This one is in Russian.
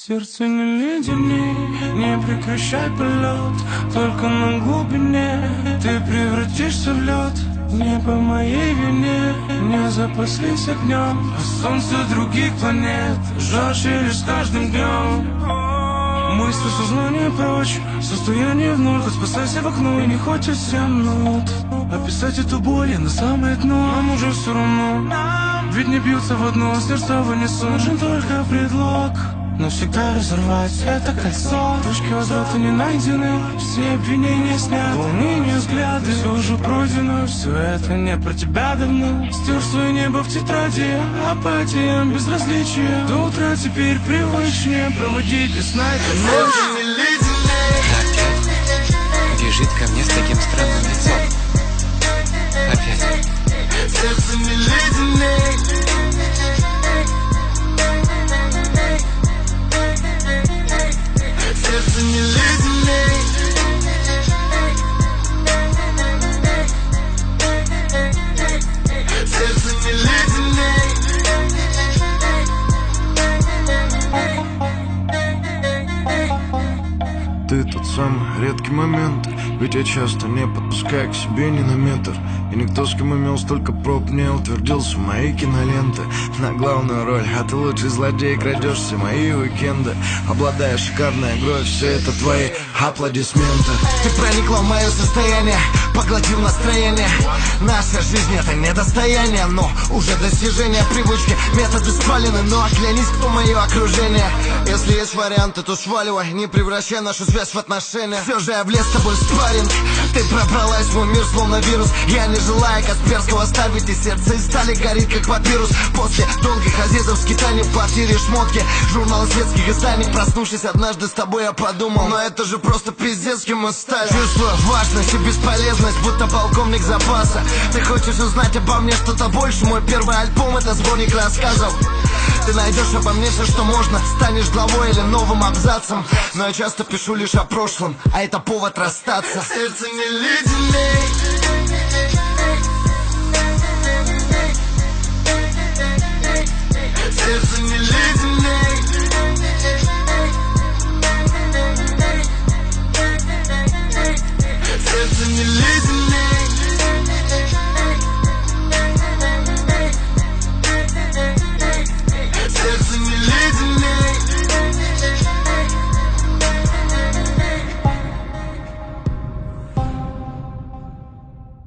Сердце не леденей, не прекращай полет. Только на глубине ты превратишься в лед. Не по моей вине, не запаслись огнем, а солнце других планет жарче лишь с каждым днем. Мысли сознания прочь, состояние в ноль. Хоть спасайся в окно и не хоть 7 минут. Описать эту боль я на самое дно, нам уже все равно. Ведь не бьются в одно, сердца в унисон. Нужен только предлог навсегда разорвать это кольцо. Точки возврата не найдены, все обвинения сняты, волнение, взгляды, все уже пройдено. Все это не про тебя давно. Стер свое небо в тетради, апатия, безразличие. До утра теперь привычнее проводить без сна эту ночь. Опять бежит ко мне с таким странным лицом. Опять. Сердце не леденей. Сердце не леденей. Сердце не леденей. Ты тот самый редкий момент, ведь я часто не подпускаю к себе ни на метр. И никто, с кем имел столько проб, не утвердился в моей киноленты. На главную роль, а ты лучший злодей, крадешь все мои уикенды. Обладая шикарной игрой, все это твои аплодисменты. Ты проникла в мое состояние, поглотил настроение. Наша жизнь это не достояние, но уже достижение привычки. Методы спалены, но оглянись, кто мое окружение. Если есть варианты, то сваливай, не превращай нашу связь в отношения. Все же я влез с тобой в спарринг. Ты пробралась в мой мир, словно вирус. Я не желаю Касперского ставить, и сердце из стали горит, как папирус. После долгих азизов скитаний в квартире шмотки, журналы светских изданий. Проснувшись однажды с тобой, я подумал, но это же просто пиздец, кем мы стали. Чувствую важность и бесполезность, будто полковник запаса. Ты хочешь узнать обо мне что-то больше? Мой первый альбом — это сборник рассказов. Ты найдешь обо мне все, что можно. Станешь главой или новым абзацем. Но я часто пишу лишь о прошлом, а это повод расстаться. Сердце не леденей.